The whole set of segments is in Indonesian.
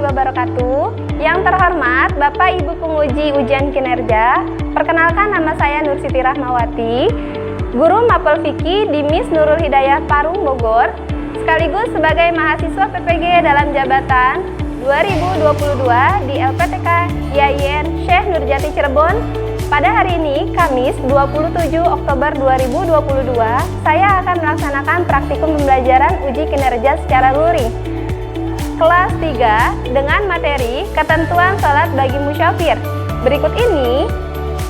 wabarakatuh. Yang terhormat Bapak Ibu penguji ujian kinerja, perkenalkan nama saya Nur Siti Rahmawati, Guru Mapel Fikih di Miss Nurul Hidayah Parung Bogor, sekaligus sebagai mahasiswa PPG dalam jabatan 2022 di LPTK IAIN Syekh Nurjati Cirebon. Pada hari ini, Kamis 27 Oktober 2022, saya akan melaksanakan praktikum pembelajaran uji kinerja secara luring. Kelas 3 dengan materi ketentuan sholat bagi musyafir. Berikut ini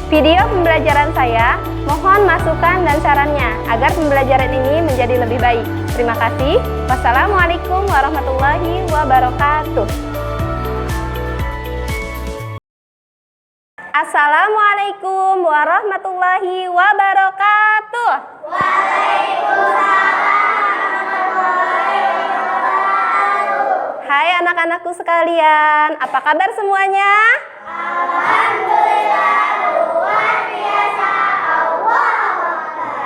video pembelajaran saya. Mohon masukan dan sarannya agar pembelajaran ini menjadi lebih baik. Terima kasih. Wassalamualaikum warahmatullahi wabarakatuh. Assalamualaikum warahmatullahi wabarakatuh. Hai anak-anakku sekalian, apa kabar semuanya? Alhamdulillah, luar biasa.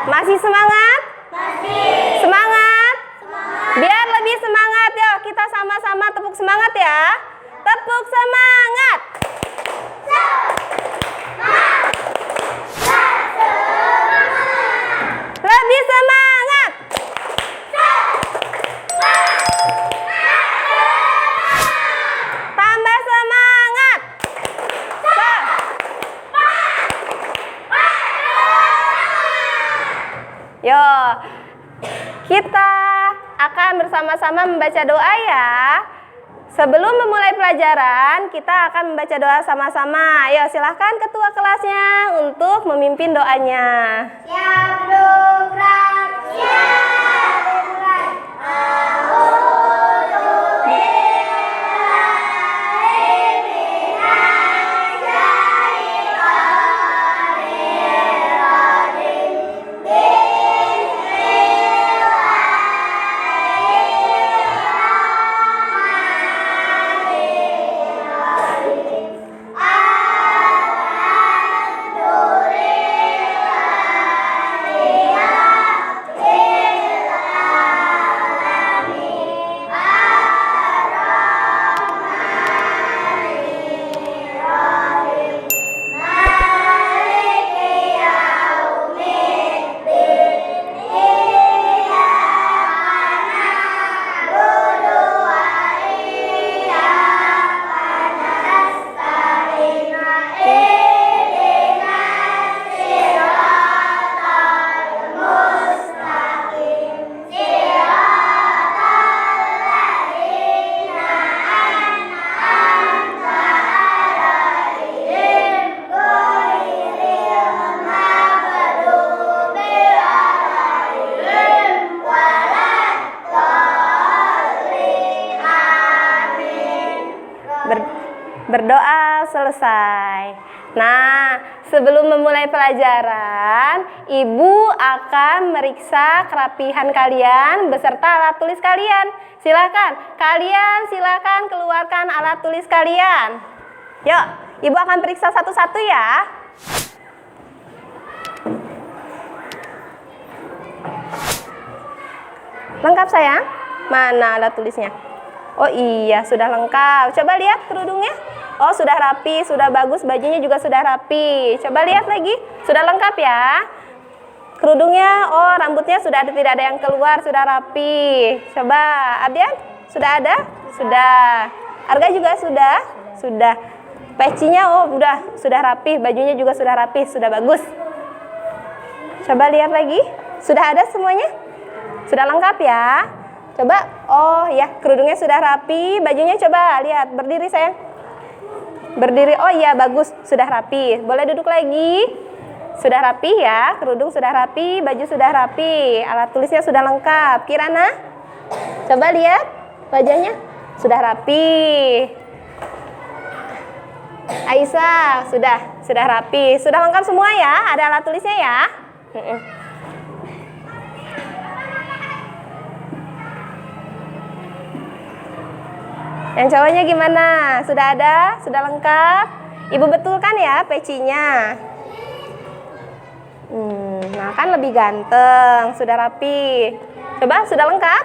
Masih semangat? Masih. Semangat? Semangat. Biar lebih semangat, yuk kita sama-sama tepuk semangat ya. Tepuk semangat. Lebih semangat. Tambah semangat. Yo, kita akan bersama-sama membaca doa ya. Sebelum memulai pelajaran, kita akan membaca doa sama-sama. Ayo, silahkan ketua kelasnya untuk memimpin doanya. Siap, Dukrak. Siap, Dukrak. Berdoa selesai. Nah, sebelum memulai pelajaran, Ibu akan meriksa kerapihan kalian beserta alat tulis kalian. Silakan keluarkan alat tulis kalian. Yuk, Ibu akan periksa satu-satu ya. Lengkap sayang? Mana alat tulisnya? Oh iya, sudah lengkap. Coba lihat kerudungnya. Oh, sudah rapi, sudah bagus, bajunya juga sudah rapi. Coba lihat lagi, sudah lengkap ya. Kerudungnya, oh rambutnya sudah tidak ada yang keluar, sudah rapi. Coba, Abdian, sudah ada? Sudah. Arga juga sudah? Sudah. Pecinya, oh sudah rapi, bajunya juga sudah rapi, sudah bagus. Coba lihat lagi, sudah ada semuanya? Sudah lengkap ya. Coba, oh ya, kerudungnya sudah rapi, bajunya coba lihat, berdiri sayang. Berdiri, oh iya bagus, sudah rapi. Boleh duduk lagi. Sudah rapi ya, kerudung sudah rapi, baju sudah rapi, alat tulisnya sudah lengkap. Kirana, coba lihat wajahnya, sudah rapi. Aisyah, sudah rapi, sudah lengkap semua ya, ada alat tulisnya ya. Yang cowoknya gimana? Sudah ada? Sudah lengkap? Ibu betulkan ya pecinya. Nah kan lebih ganteng, sudah rapi. Coba, sudah lengkap?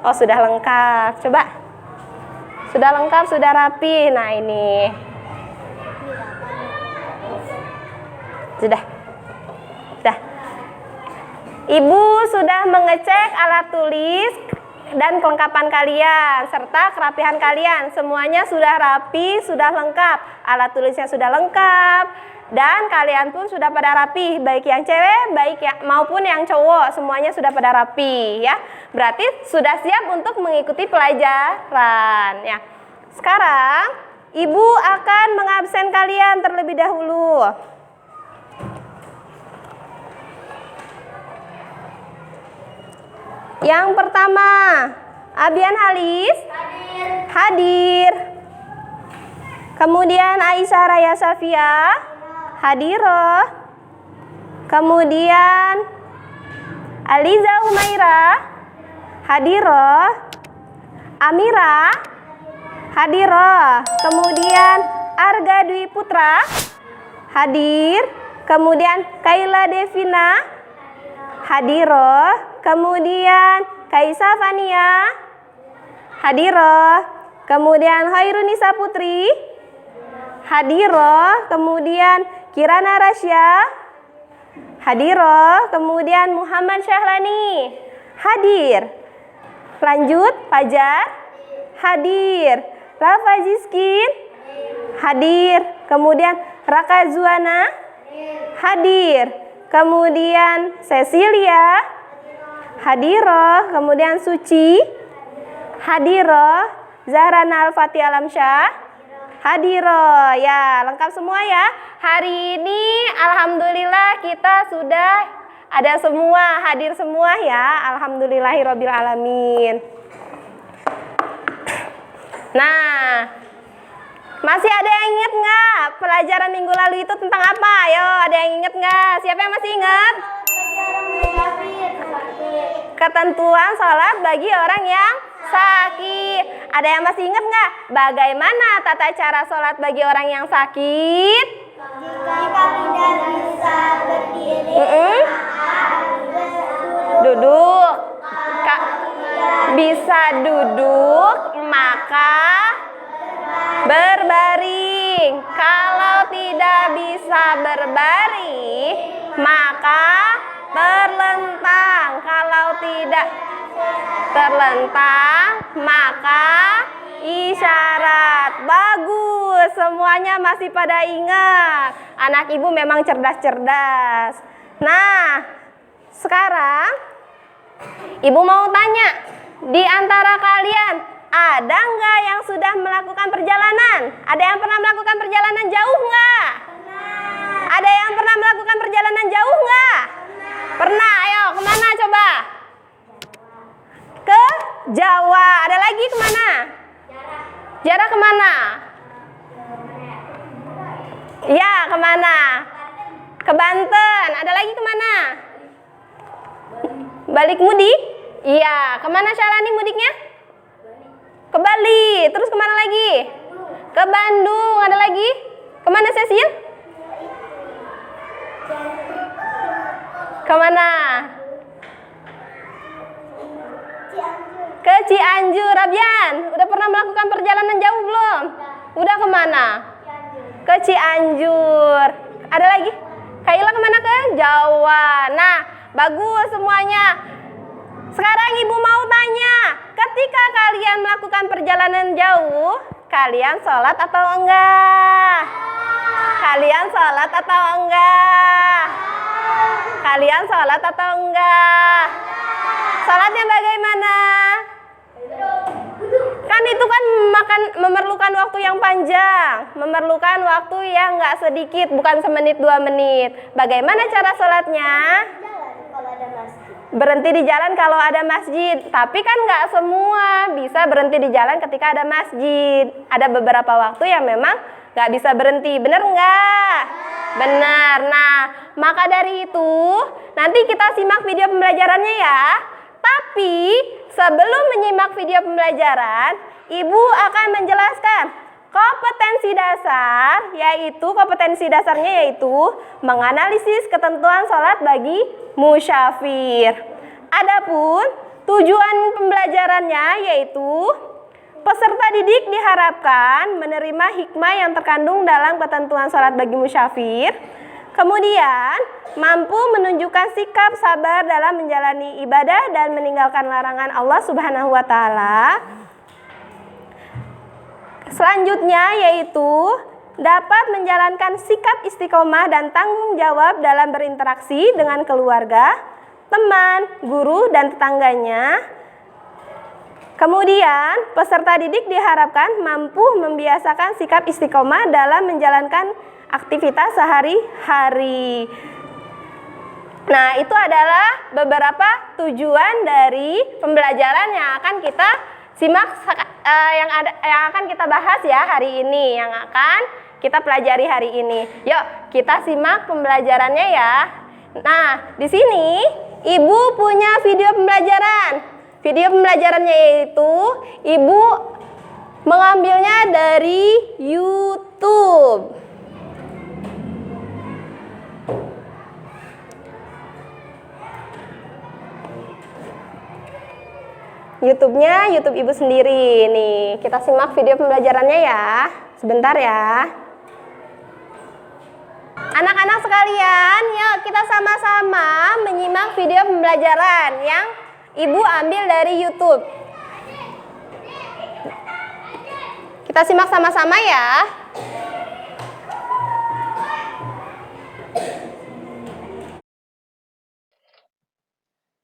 Oh sudah lengkap. Coba. Sudah lengkap, sudah rapi. Nah, ini. Sudah. Ibu sudah mengecek alat tulis dan kelengkapan kalian serta kerapihan kalian. Semuanya sudah rapi, sudah lengkap. Alat tulisnya sudah lengkap dan kalian pun sudah pada rapi, baik yang cewek, baik maupun yang cowok, semuanya sudah pada rapi ya. Berarti sudah siap untuk mengikuti pelajaran ya. Sekarang Ibu akan mengabsen kalian terlebih dahulu. Yang pertama, Abian Halis hadir. Kemudian Aisyah Raya Safia hadiroh. Kemudian Aliza Humaira hadiroh. Amira hadiroh. Kemudian Arga Dwi Putra hadir. Kemudian Kaila Devina hadiroh. Kemudian Kaisa Fania hadiroh. Kemudian Hoirunisa Putri hadiroh. Kemudian Kirana Rasya hadiroh. Kemudian Muhammad Syahlani hadir. Lanjut, Fajar hadir. Rafa Ziskin hadir. Kemudian Raka Zuana hadir. Kemudian Cecilia hadiroh. Kemudian Suci hadiroh. Zahrana Al-Fatih Alamsyah hadiroh. Ya, lengkap semua ya. Hari ini alhamdulillah kita sudah ada semua, hadir semua ya. Alhamdulillahirabbil alamin. Nah, masih ada yang ingat nggak pelajaran minggu lalu itu tentang apa? Ayo, ada yang ingat nggak? Siapa yang masih ingat? Ketentuan sholat bagi orang yang sakit. Ada yang masih ingat nggak? Bagaimana tata cara sholat bagi orang yang sakit? Jika tidak bisa berdiri, Duduk. Bisa duduk, maka berbaring. Kalau tidak bisa berbaring, maka terlentang. Kalau tidak terlentang, maka isyarat. Bagus, semuanya masih pada ingat. Anak ibu memang cerdas-cerdas. Nah, sekarang ibu mau tanya, di antara kalian ada nggak yang sudah melakukan perjalanan? Ada yang pernah melakukan perjalanan jauh nggak? Ada yang pernah melakukan perjalanan jauh nggak? Pernah. Ayo, kemana coba? Ke Jawa. Ada lagi kemana? Jarak kemana? Iya, kemana? Ke Banten. Ada lagi kemana? Balik mudik? Iya. Kemana Syarani mudiknya? Ke Bali. Terus kemana lagi? Ke Bandung. Ada lagi? Kemana Cecil? Kemana? Ke Cianjur. Rabian, udah pernah melakukan perjalanan jauh belum? Udah kemana? Ke Cianjur. Ada lagi? Kaila kemana? Ke Jawa. Nah, bagus semuanya. Sekarang ibu mau tanya, ketika kalian melakukan perjalanan jauh, kalian sholat atau enggak? Kalian sholat atau enggak? Kalian sholat atau enggak? Sholatnya bagaimana? Kan itu kan memerlukan waktu yang panjang, memerlukan waktu yang enggak sedikit, bukan semenit 2 menit. Bagaimana cara sholatnya? Berhenti di jalan kalau ada masjid. Tapi kan nggak semua bisa berhenti di jalan ketika ada masjid. Ada beberapa waktu yang memang nggak bisa berhenti. Bener nggak? Benar. Nah, maka dari itu nanti kita simak video pembelajarannya ya. Tapi sebelum menyimak video pembelajaran, ibu akan menjelaskan kompetensi dasar, yaitu kompetensi dasarnya yaitu menganalisis ketentuan sholat bagi musyafir. Adapun tujuan pembelajarannya yaitu Peserta didik diharapkan menerima hikmah yang terkandung dalam ketentuan sholat bagi musyafir, kemudian mampu menunjukkan sikap sabar dalam menjalani ibadah dan meninggalkan larangan Allah Subhanahu wa Ta'ala. Selanjutnya yaitu dapat menjalankan sikap istiqomah dan tanggung jawab dalam berinteraksi dengan keluarga, teman, guru, dan tetangganya. Kemudian, peserta didik diharapkan mampu membiasakan sikap istiqomah dalam menjalankan aktivitas sehari-hari. Nah, itu adalah beberapa tujuan dari pembelajaran yang akan kita simak, yang akan kita bahas ya hari ini, yang akan kita pelajari hari ini. Yuk, kita simak pembelajarannya ya. Nah, di sini Ibu punya video pembelajaran. Video pembelajarannya yaitu Ibu mengambilnya dari YouTube. YouTube-nya YouTube Ibu sendiri. Nih, kita simak video pembelajarannya ya. Sebentar ya. Anak-anak sekalian, yuk kita sama-sama menyimak video pembelajaran yang Ibu ambil dari YouTube. Kita simak sama-sama ya.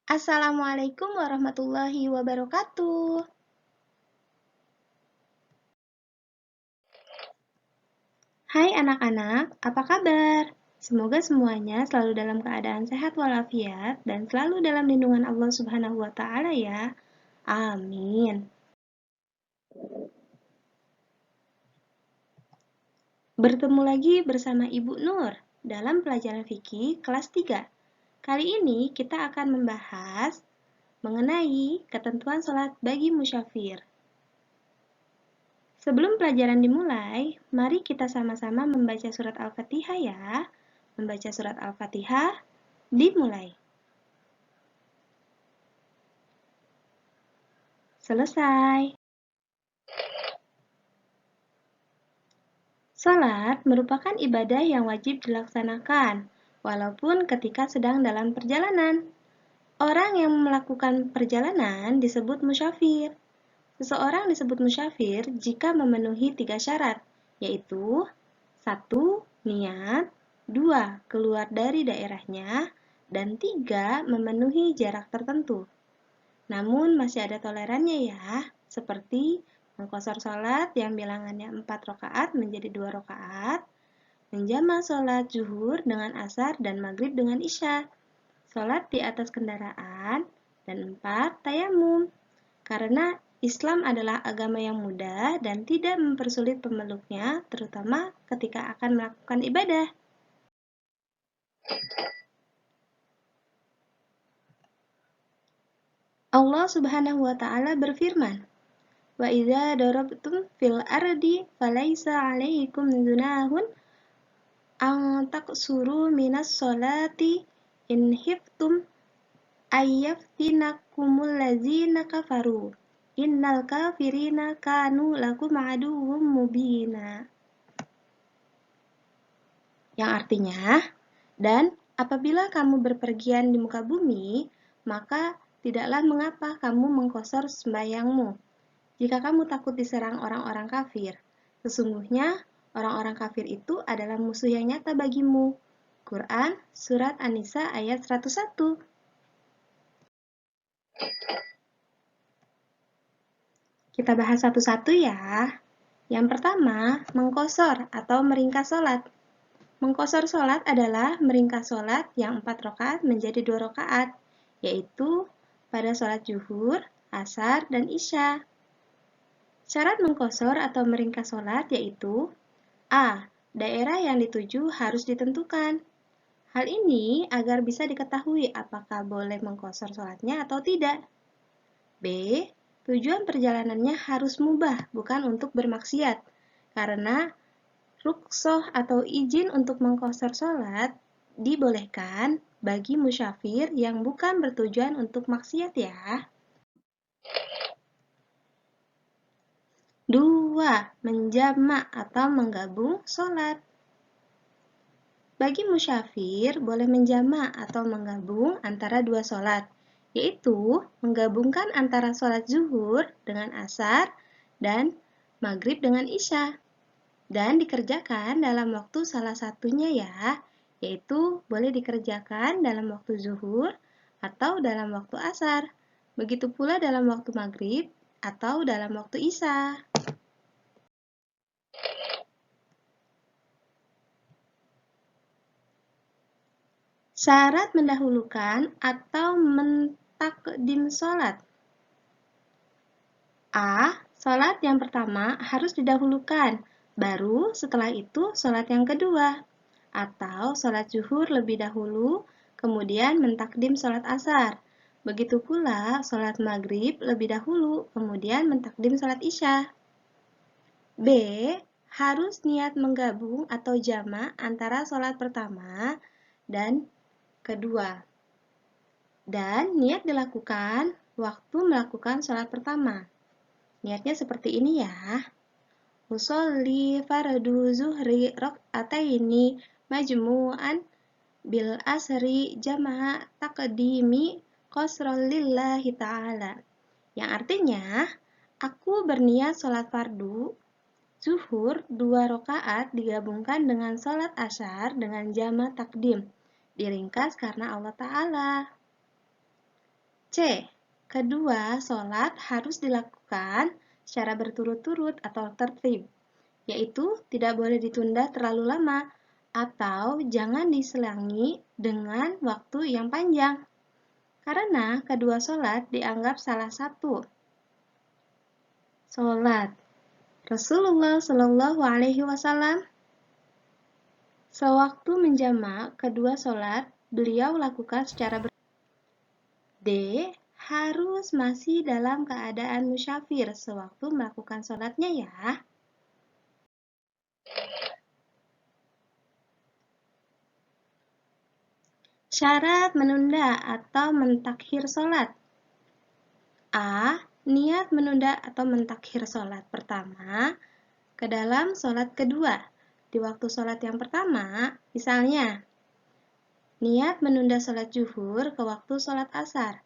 Assalamualaikum warahmatullahi wabarakatuh. Hai anak-anak, apa kabar? Semoga semuanya selalu dalam keadaan sehat walafiat dan selalu dalam lindungan Allah Subhanahu wa Ta'ala ya. Amin. Bertemu lagi bersama Ibu Nur dalam pelajaran fikih kelas 3. Kali ini kita akan membahas mengenai ketentuan sholat bagi musyafir. Sebelum pelajaran dimulai, mari kita sama-sama membaca surat Al-Fatihah ya. Membaca surat Al-Fatihah, dimulai. Selesai. Salat merupakan ibadah yang wajib dilaksanakan, walaupun ketika sedang dalam perjalanan. Orang yang melakukan perjalanan disebut musyafir. Seseorang disebut musyafir jika memenuhi 3 syarat, yaitu 1. Niat, 2. Keluar dari daerahnya, dan 3. Memenuhi jarak tertentu. Namun masih ada tolerannya ya, seperti mengqashar sholat yang bilangannya 4 rakaat menjadi 2 rakaat, menjama sholat zuhur dengan asar dan maghrib dengan isya, sholat di atas kendaraan, dan 4. Tayamum. Karena Islam adalah agama yang mudah dan tidak mempersulit pemeluknya, terutama ketika akan melakukan ibadah. Allah Subhanahu wa Ta'ala berfirman, "Wa idza darabtum fil ardi falaisa 'alaikum junahun an taqsuru minas sholati in khiftum ayyaftinakumul ladzina kafaru. Innal kafirina kanu lakum aduwwum mubina." Yang artinya, dan apabila kamu berpergian di muka bumi, maka tidaklah mengapa kamu mengqashar sembahyangmu. Jika kamu takut diserang orang-orang kafir, sesungguhnya orang-orang kafir itu adalah musuh yang nyata bagimu. Quran Surat An-Nisa ayat 101. Kita bahas satu-satu ya. Yang pertama, mengqashar atau meringkas sholat. Mengqashar sholat adalah meringkas sholat yang 4 rakaat menjadi 2 rakaat, yaitu pada sholat zuhur, asar, dan isya. Syarat mengqashar atau meringkas sholat yaitu A. Daerah yang dituju harus ditentukan. Hal ini agar bisa diketahui apakah boleh mengqashar sholatnya atau tidak. B. Tujuan perjalanannya harus mubah, bukan untuk bermaksiat, karena rukhsah atau izin untuk mengqashar sholat dibolehkan bagi musyafir yang bukan bertujuan untuk maksiat ya. 2. Menjamak atau menggabung sholat. Bagi musyafir, boleh menjamak atau menggabung antara dua sholat, yaitu menggabungkan antara sholat zuhur dengan asar dan maghrib dengan isya. Dan dikerjakan dalam waktu salah satunya ya, yaitu boleh dikerjakan dalam waktu zuhur atau dalam waktu asar. Begitu pula dalam waktu maghrib atau dalam waktu isya. Syarat mendahulukan atau mentakdim sholat. A. Sholat yang pertama harus didahulukan, baru setelah itu sholat yang kedua. Atau sholat zuhur lebih dahulu, kemudian mentakdim sholat asar. Begitu pula sholat maghrib lebih dahulu, kemudian mentakdim sholat isya. B. Harus niat menggabung atau jamak antara sholat pertama dan kedua. Dan niat dilakukan waktu melakukan sholat pertama. Niatnya seperti ini ya. Usolli fardu zuhri rok'ataini majmu'an bil asri jama'a taqdimi qasran lillahi ta'ala. Yang artinya, aku berniat sholat fardu zuhur 2 rakaat digabungkan dengan sholat asar dengan jama' takdim. Diringkas karena Allah Ta'ala. C. Kedua, sholat harus dilakukan secara berturut-turut atau tertib, yaitu tidak boleh ditunda terlalu lama atau jangan diselangi dengan waktu yang panjang, karena kedua sholat dianggap salah satu sholat Rasulullah Shallallahu Alaihi Wasallam. Sewaktu menjamak kedua sholat, beliau lakukan secara D. Harus masih dalam keadaan musyafir sewaktu melakukan sholatnya ya. Syarat menunda atau mentakhir sholat. A. Niat menunda atau mentakhir sholat pertama ke dalam sholat kedua. Di waktu sholat yang pertama, misalnya, niat menunda sholat zuhur ke waktu sholat asar,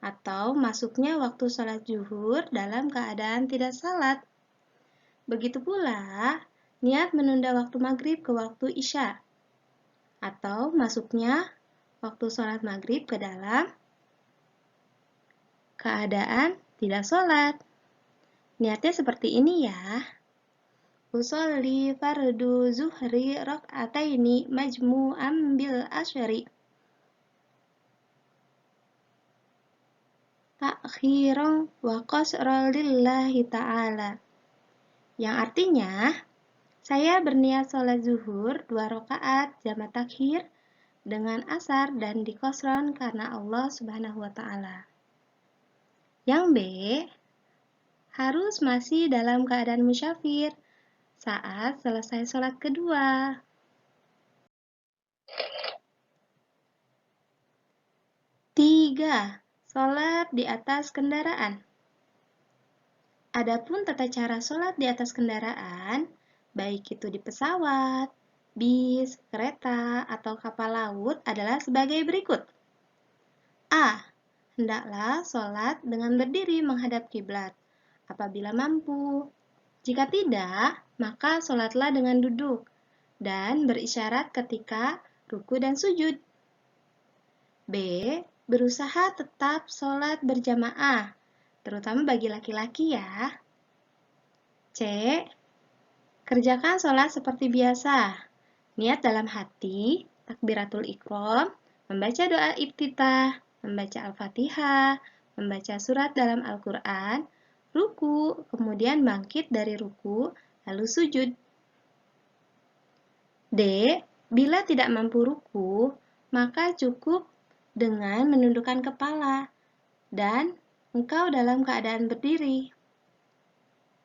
atau masuknya waktu sholat zuhur dalam keadaan tidak salat. Begitu pula, niat menunda waktu maghrib ke waktu isya, atau masuknya waktu sholat maghrib ke dalam keadaan tidak sholat. Niatnya seperti ini ya. Usolli fardu zuhri rok'ataini majmu'an bil asyri. Takhiran wa qasran lillahi ta'ala. Yang artinya, saya berniat sholat zuhur 2 rakaat jama' takhir dengan asar dan dikosron karena Allah Subhanahu wa Ta'ala. Yang B, harus masih dalam keadaan musyafir saat selesai sholat kedua. Tiga, sholat di atas kendaraan. Adapun tata cara sholat di atas kendaraan, baik itu di pesawat, bis, kereta, atau kapal laut adalah sebagai berikut. A. Hendaklah sholat dengan berdiri menghadap kiblat, apabila mampu. Jika tidak, maka sholatlah dengan duduk dan berisyarat ketika ruku dan sujud. B. Berusaha tetap sholat berjamaah, terutama bagi laki-laki ya. C. Kerjakan sholat seperti biasa. Niat dalam hati, takbiratul ihram, membaca doa iftitah, membaca Al-Fatihah, membaca surat dalam Al-Quran, ruku, kemudian bangkit dari ruku, lalu sujud. D. Bila tidak mampu ruku, maka cukup dengan menundukkan kepala dan engkau dalam keadaan berdiri.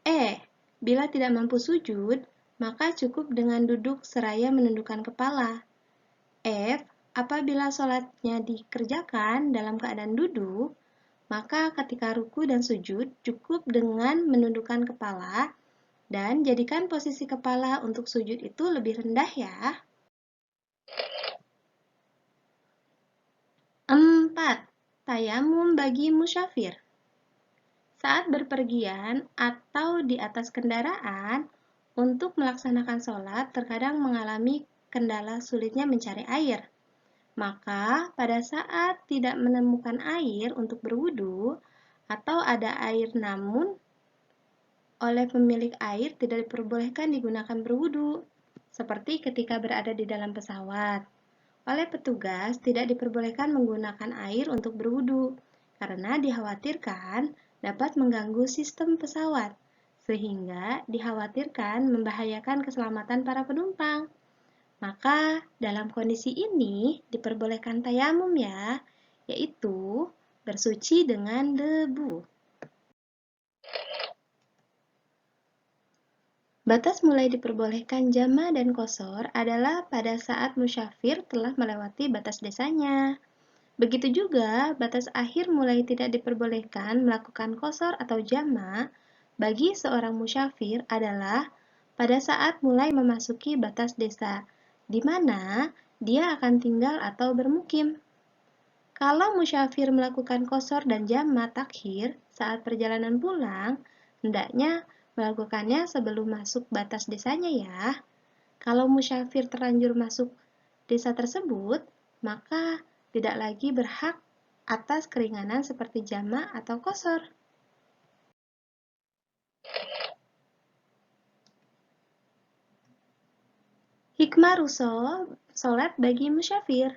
E. Bila tidak mampu sujud, maka cukup dengan duduk seraya menundukkan kepala. F. Apabila sholatnya dikerjakan dalam keadaan duduk, maka ketika ruku dan sujud cukup dengan menundukkan kepala Dan jadikan posisi kepala untuk sujud itu lebih rendah ya. 4. Tayamum bagi musafir. Saat berpergian atau di atas kendaraan, untuk melaksanakan sholat terkadang mengalami kendala sulitnya mencari air. Maka, pada saat tidak menemukan air untuk berwudu, atau ada air namun oleh pemilik air tidak diperbolehkan digunakan berwudu, seperti ketika berada di dalam pesawat. Oleh petugas, tidak diperbolehkan menggunakan air untuk berwudu, karena dikhawatirkan dapat mengganggu sistem pesawat, sehingga dikhawatirkan membahayakan keselamatan para penumpang. Maka, dalam kondisi ini diperbolehkan tayamum ya, yaitu bersuci dengan debu. Batas mulai diperbolehkan jama dan qashar adalah pada saat musyafir telah melewati batas desanya. Begitu juga batas akhir mulai tidak diperbolehkan melakukan qashar atau jama bagi seorang musyafir adalah pada saat mulai memasuki batas desa, di mana dia akan tinggal atau bermukim. Kalau musyafir melakukan qashar dan jama takhir saat perjalanan pulang, hendaknya melakukannya sebelum masuk batas desanya ya. Kalau musyafir terlanjur masuk desa tersebut, maka tidak lagi berhak atas keringanan seperti jama atau qashar. Hikmah rukso sholat bagi musyafir.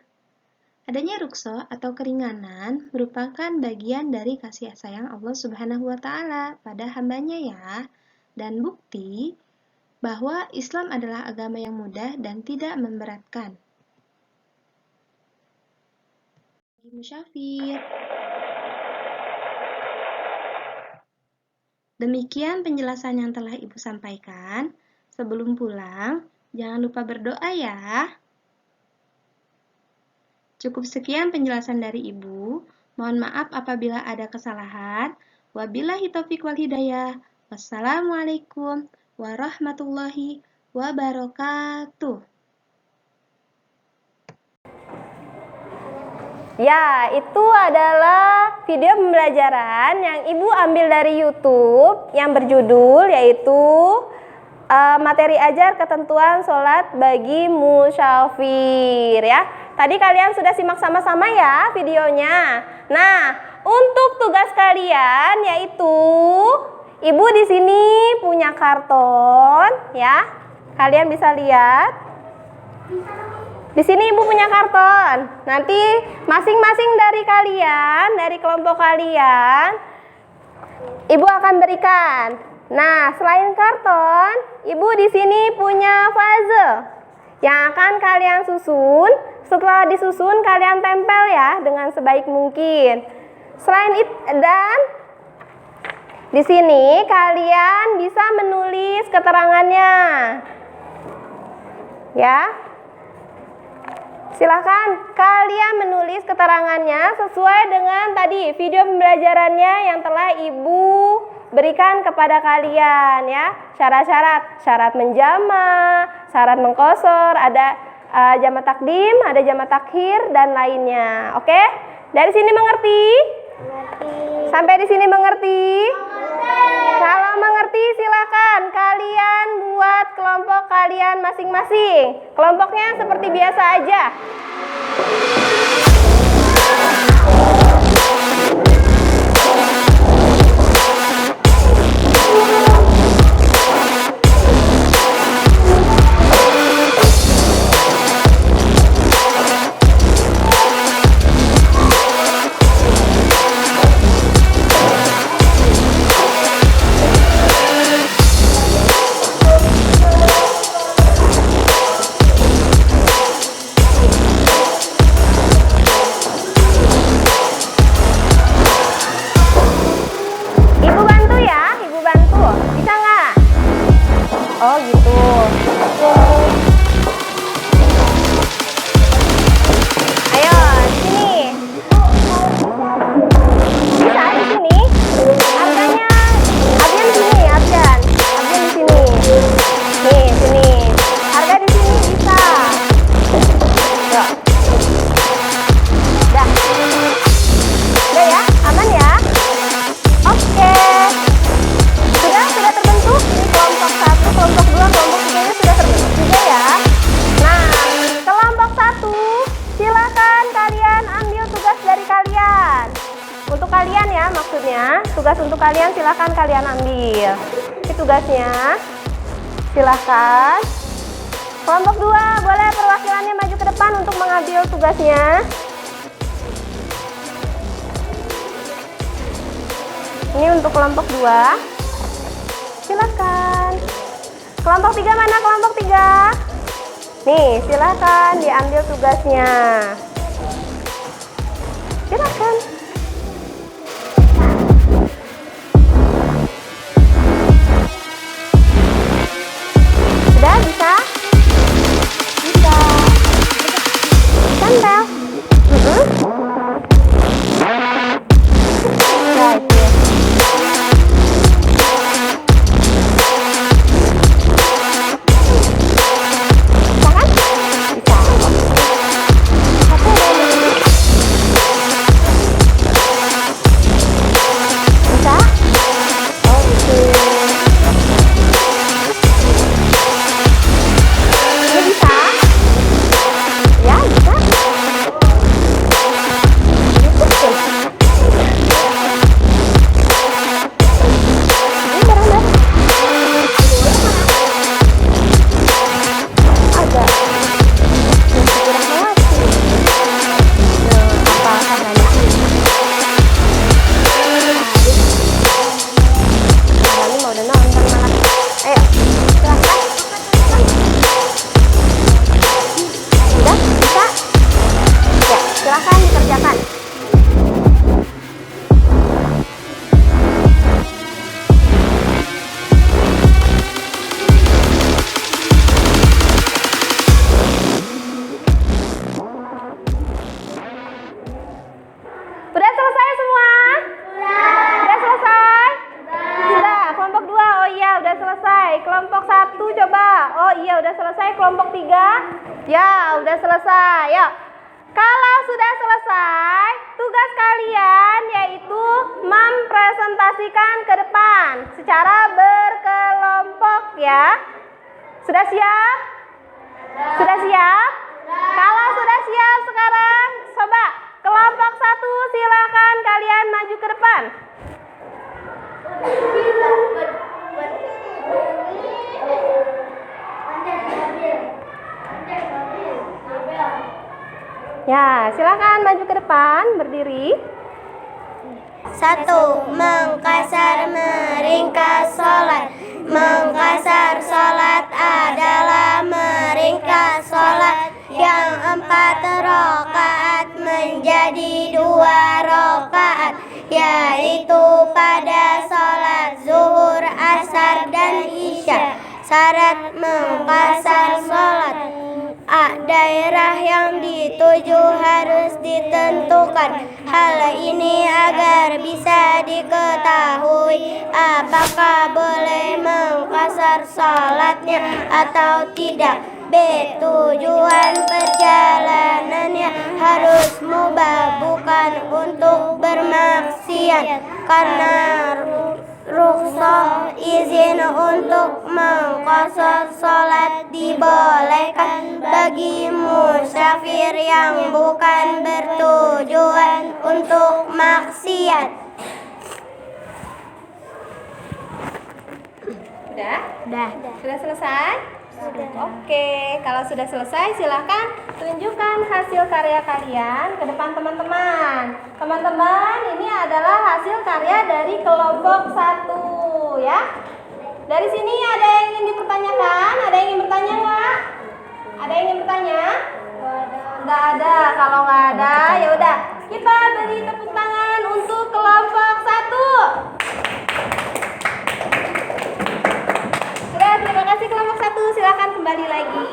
Adanya rukso atau keringanan merupakan bagian dari kasih sayang Allah Subhanahu wa Ta'ala pada hambanya ya, dan bukti bahwa Islam adalah agama yang mudah dan tidak memberatkan. Bagi musyafir. Demikian penjelasan yang telah Ibu sampaikan. Sebelum pulang, jangan lupa berdoa ya. Cukup sekian penjelasan dari Ibu. Mohon maaf apabila ada kesalahan. Wabillahi taufiq wal hidayah. Wassalamualaikum warahmatullahi wabarakatuh. Ya, itu adalah video pembelajaran yang Ibu ambil dari YouTube yang berjudul yaitu materi ajar ketentuan sholat bagi musyafir ya. Tadi kalian sudah simak sama-sama ya videonya. Nah, untuk tugas kalian yaitu Ibu di sini punya karton ya. Kalian bisa lihat. Di sini Ibu punya karton. Nanti masing-masing dari kalian, dari kelompok kalian, Ibu akan berikan. Nah, selain karton, Ibu di sini punya puzzle yang akan kalian susun. Setelah disusun, kalian tempel ya dengan sebaik mungkin. Selain itu, dan di sini kalian bisa menulis keterangannya. Ya. Silakan kalian menulis keterangannya sesuai dengan tadi video pembelajarannya yang telah Ibu berikan kepada kalian ya. Syarat menjama, syarat mengqashar, ada jama takdim, ada jama takhir dan lainnya. Oke? Dari sini mengerti? Sampai di sini mengerti? Kalau mengerti silakan kalian buat kelompok kalian masing-masing. Kelompoknya seperti biasa aja. tugasnya. Tugas untuk kalian silahkan kalian ambil. Ini tugasnya. Silahkan. Kelompok 2, boleh perwakilannya maju ke depan untuk mengambil tugasnya. Ini untuk kelompok 2. Silahkan. Kelompok 3 mana kelompok 3? Nih, silahkan diambil tugasnya. Silahkan. Sudah bisa? Bisa. Tempel. Right. Kelompok 1 coba. Oh iya udah selesai. Kelompok 3. Ya udah selesai. Yuk. Kalau sudah selesai, tugas kalian yaitu mempresentasikan ke depan secara berkelompok ya. Sudah siap? Sudah siap? Kalau sudah siap sekarang, coba kelompok 1 silakan kalian maju ke depan. Ya, silakan maju ke depan, berdiri. 1. Mengkasar meringkas sholat. Mengkasar sholat adalah meringkas sholat yang 4 rakaat menjadi 2 rakaat, yaitu pada sholat zuhur, asar, dan isya. Syarat mengkasar sholat: daerah yang dituju harus ditentukan. Hal ini agar bisa diketahui apakah boleh mengkasar sholatnya atau tidak. B. Tujuan perjalanannya harus mubah, bukan untuk bermaksiat, karena rukhsah izin untuk mengqashar sholat dibolehkan bagi musafir yang bukan bertujuan untuk maksiat. Sudah? Sudah selesai? Oke, kalau sudah selesai silahkan tunjukkan hasil karya kalian ke depan teman-teman. Teman-teman, ini adalah hasil karya dari kelompok 1 ya. Dari sini ada yang ingin dipertanyakan? Ada yang ingin bertanya nggak? Ada yang ingin bertanya? Nggak ada. Kalau nggak ada, ya udah kita beri tepuk tangan untuk kelompok 1. Terima kasih kelompok 1, silakan kembali lagi.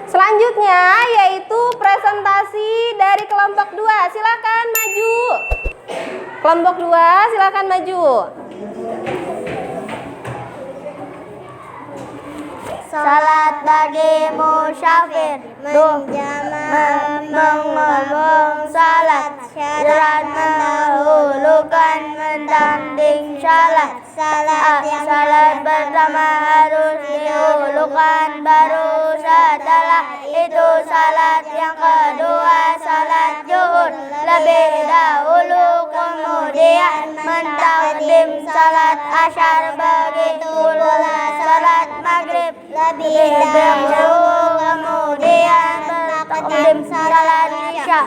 Selanjutnya yaitu presentasi dari kelompok 2. Silakan maju. Kelompok 2 silakan maju. Salat bagi musafir mengomong salat, syarat mendahulukan mendambing salat. Salat pertama harus didahulukan, baru setelah itu salat yang kedua, salat zuhur lebih dahulu kemudian mentakdim salat asyar, begitu pula salat maghrib lebih dahulu, kemudian mentakdim salat isya.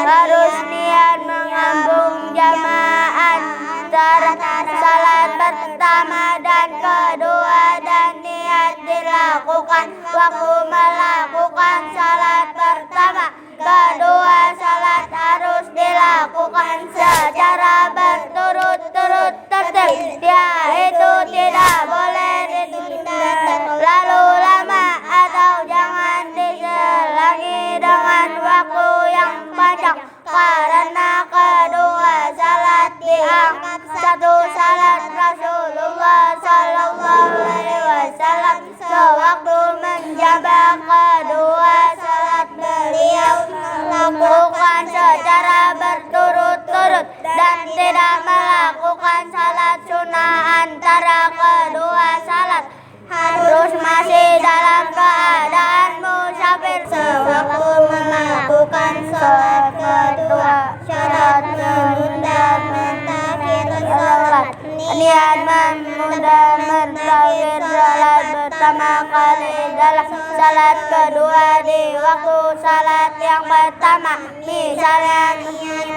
Harus niat menggabung jamaah antara salat pertama dan kedua, dan niat dilakukan waktu melakukan salat pertama. Kedua salat harus dilakukan secara berturut-turut tertib, yaitu tidak boleh ditunda terlalu lama atau jangan diselangi dengan waktu yang panjang, karena kedua salat dianggap satu salat Rasulullah Sallallahu Alaihi Wasallam. Sewaktu menjabat kedua salat, beliau melakukan secara berturut-turut dan tidak melakukan salat sunnah antara kedua salat. Harus masih dalam keadaan musafir sewaktu melakukan salat kedua syarat menunda mentakhir salat. Niat menunda mentakhir salat pertama kali dalam salat kedua di waktu salat yang pertama. Misalnya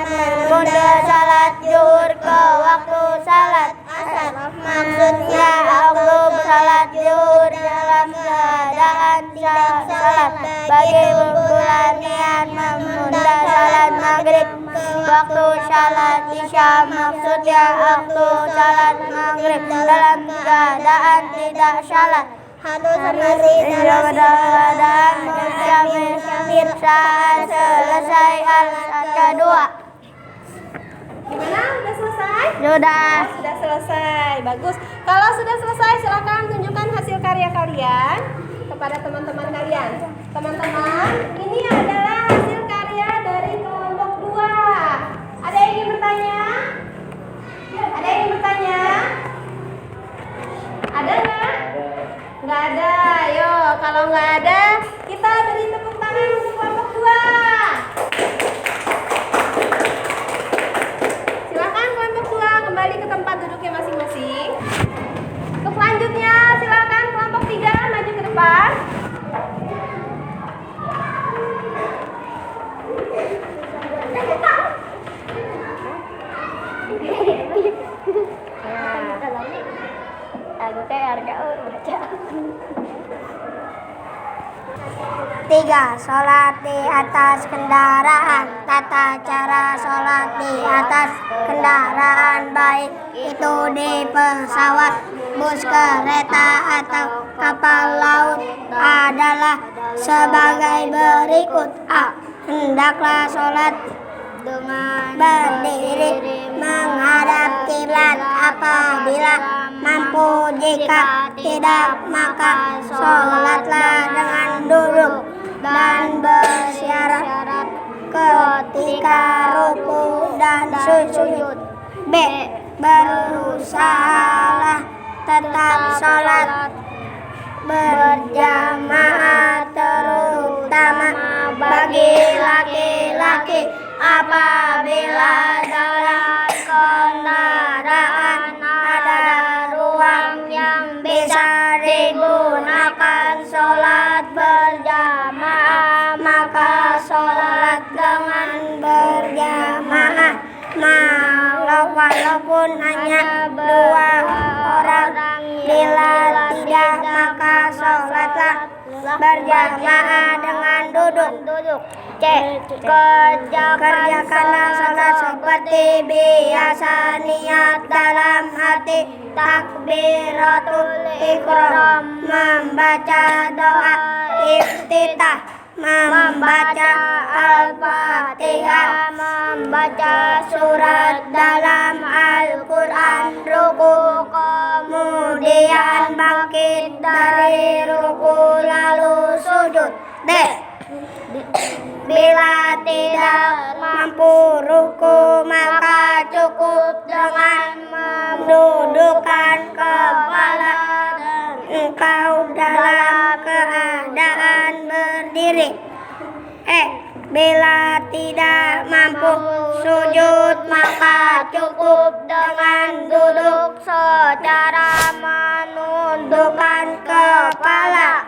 menunda salat zuhur ke waktu salat asar, maksudnya waktu salat zuhur dalam keadaan salat. Bagi pula niat menunda salat maghrib waktu salat isya, maksudnya waktu salat maghrib dalam keadaan tidak salat. Harus masih dalam keadaan musafir saat selesai salat kedua. Gimana? Udah selesai? Sudah. Sudah selesai, bagus. Kalau sudah selesai, silakan tunjukkan hasil karya kalian kepada teman-teman kalian. Teman-teman, ini adalah hasil karya dari kelompok 2. Ada yang ingin bertanya? Ada yang ingin bertanya? Ada nggak? Nggak ada. Ayo, kalau nggak ada, kita beri tepuk tangan untuk kelompok 2. Silakan kelompok 2 kembali ke tempat duduknya masing-masing. Untuk selanjutnya, silakan kelompok 3 maju ke depan. Tiga, sholat di atas kendaraan. Tata cara sholat di atas kendaraan, baik itu di pesawat, bus, kereta, atau kapal laut, adalah sebagai berikut. A. Hendaklah sholat dengan berdiri menghadap kiblat apabila mampu. Jika tidak, maka sholatlah dengan duduk dan bersyarat ketika ruku dan sujud. B. Berusahalah tetap sholat berjamaah, terutama bagi laki-laki apabila dalam kendaraan ada ruang yang bisa digunakan sholat berjamaah, maka sholat dengan berjamaah. Walaupun hanya 2 orang, bila tidak, maka sholatlah berjamaah dengan duduk. C. Kerjakanlah sholat seperti biasa. Niat dalam hati takbiratul ihram, membaca doa iftitah, membaca Al-Fatihah, membaca surat dalam Al-Quran, ruku, kemudian bangkit dari ruku lalu sujud. D. Bila tidak mampu ruku, maka cukup dengan mendudukkan kepala engkau dalam keadaan berdiri. Bila tidak mampu sujud maka cukup dengan duduk secara menundukkan kepala.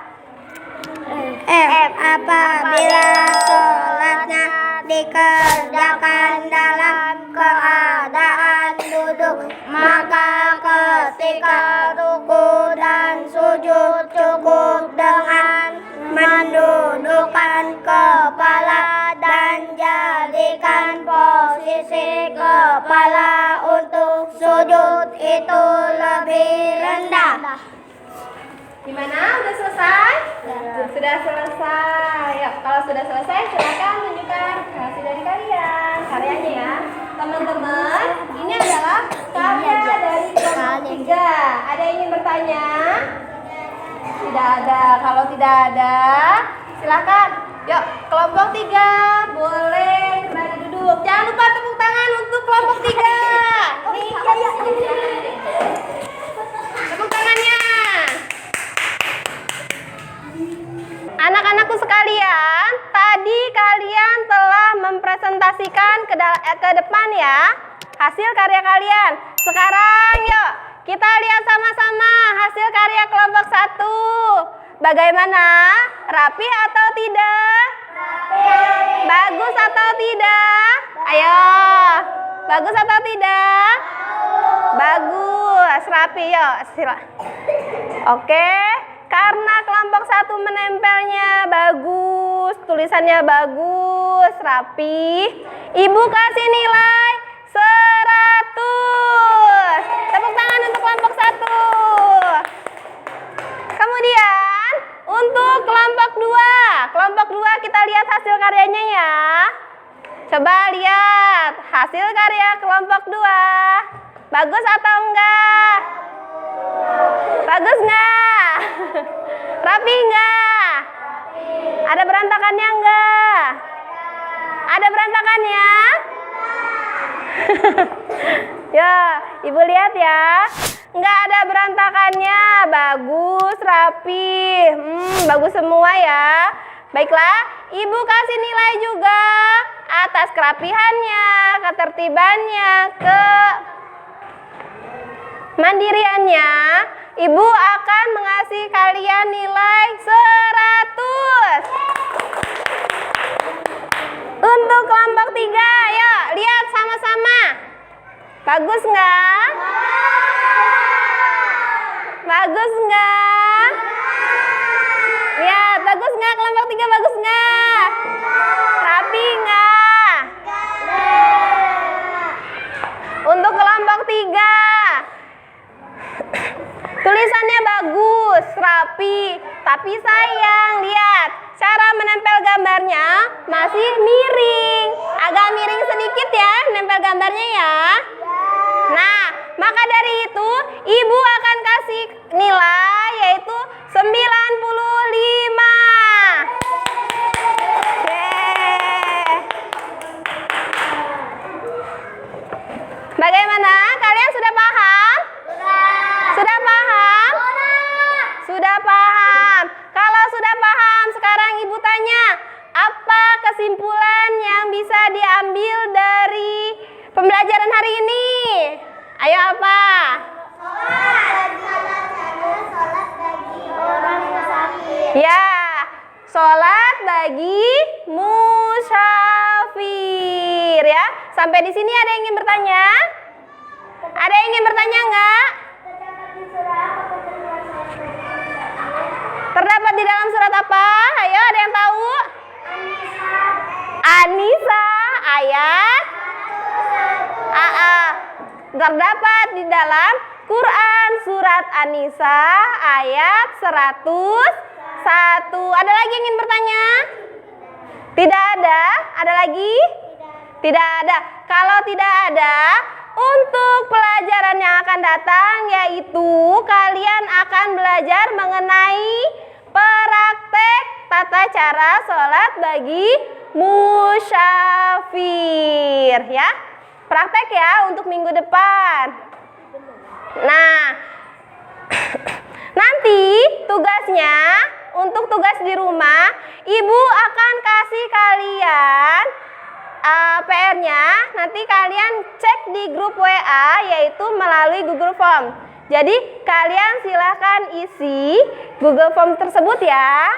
Apabila sholatnya dikerjakan dalam keadaan duduk, maka ketika ruku dan sujud cukup dengan mendudukkan kepala dan jadikan posisi kepala untuk sujud itu lebih rendah. Gimana? Udah selesai? Sudah selesai. Yuk, kalau sudah selesai silakan tunjukkan hasil dari kalian. Karyanya ya. Teman-teman, ini adalah karya dari kelompok 3. Ada yang ingin bertanya? Tidak ada. Kalau tidak ada, silakan. Yuk, kelompok 3 boleh kembali duduk. Jangan lupa tepuk tangan untuk kelompok 3. Tepuk tangannya. Anak-anakku sekalian, tadi kalian telah mempresentasikan ke depan ya hasil karya kalian. Sekarang yuk kita lihat sama-sama hasil karya kelompok 1. Bagaimana? Rapi atau tidak? Rapi. Bagus atau tidak? Ayo. Bagus atau tidak? Bagus. Rapi yuk. Oke. Karena kelompok 1 menempelnya bagus, tulisannya bagus, rapi, Ibu kasih nilai 100. Tepuk tangan untuk kelompok 1. Kemudian untuk kelompok 2. Kelompok 2 kita lihat hasil karyanya ya. Coba lihat hasil karya kelompok 2. Bagus atau enggak? Bagus enggak? Rapi enggak? Ada berantakannya enggak? Ada berantakannya? Ya, Ibu lihat ya. Enggak ada berantakannya. Bagus, rapi. Bagus semua ya. Baiklah, Ibu kasih nilai juga atas kerapihannya, ketertibannya, mandiriannya. Ibu akan mengasih kalian nilai 100. Untuk kelompok 3, yuk lihat sama-sama. Bagus nggak? Bagus nggak? Lihat, bagus nggak kelompok 3? Bagus nggak? Rapi nggak? Untuk kelompok 3, tulisannya bagus, rapi, tapi sayang, lihat, cara menempel gambarnya masih miring. Agak miring sedikit ya, nempel gambarnya ya. Nah, maka dari itu, Ibu akan kasih nilai yaitu 95. Bagaimana? Kalian sudah paham? Sudah paham? Sudah paham. Kalau sudah paham, sekarang Ibu tanya, apa kesimpulan yang bisa diambil dari pembelajaran hari ini? Ayo apa? Ya, sholat bagi musafir ya. Sampai di sini ada yang ingin bertanya? Ada yang ingin bertanya enggak? Terdapat di dalam surat apa? Ayo, ada yang tahu? An-Nisa ayat terdapat di dalam Quran surat An-Nisa ayat 101. Ada lagi yang ingin bertanya? Tidak ada? Ada lagi? Tidak ada. Kalau tidak ada, untuk pelajaran yang akan datang yaitu kalian akan belajar mengenai praktek tata cara sholat bagi musafir ya. Praktek ya untuk minggu depan. Nah, nanti tugasnya untuk tugas di rumah, Ibu akan kasih kalian PR-nya. Nanti kalian cek di grup WA, yaitu melalui Google Form. Jadi kalian silahkan isi Google Form tersebut ya.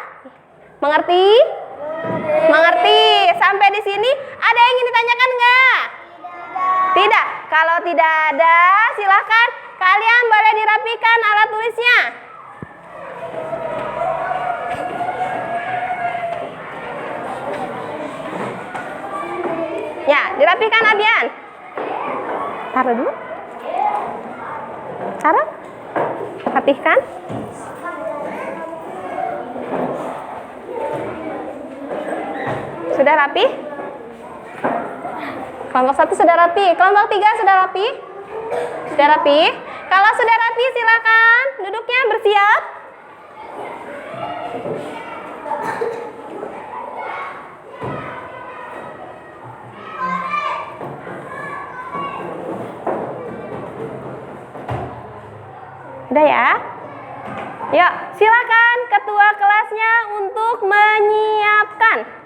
Mengerti? Mengerti. Sampai di sini ada yang ingin ditanyakan enggak? Tidak. Kalau tidak ada, silahkan kalian boleh dirapikan alat tulisnya. Ya, dirapikan Abian. Taruh dulu. Taruh. Rapihkan. Sudah rapi? Kelompok 1 sudah rapi. Kelompok 3 sudah rapi? Sudah rapi? Kalau sudah rapi silakan duduknya bersiap. Udah ya? Yuk, silakan ketua kelasnya untuk menyiapkan.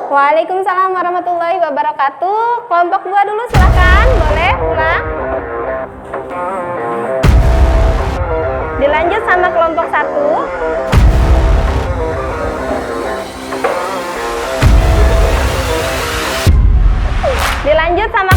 Waalaikumsalam warahmatullahi wabarakatuh. Kelompok 2 dulu silakan, boleh pulang. Dilanjut sama kelompok 1. Dilanjut sama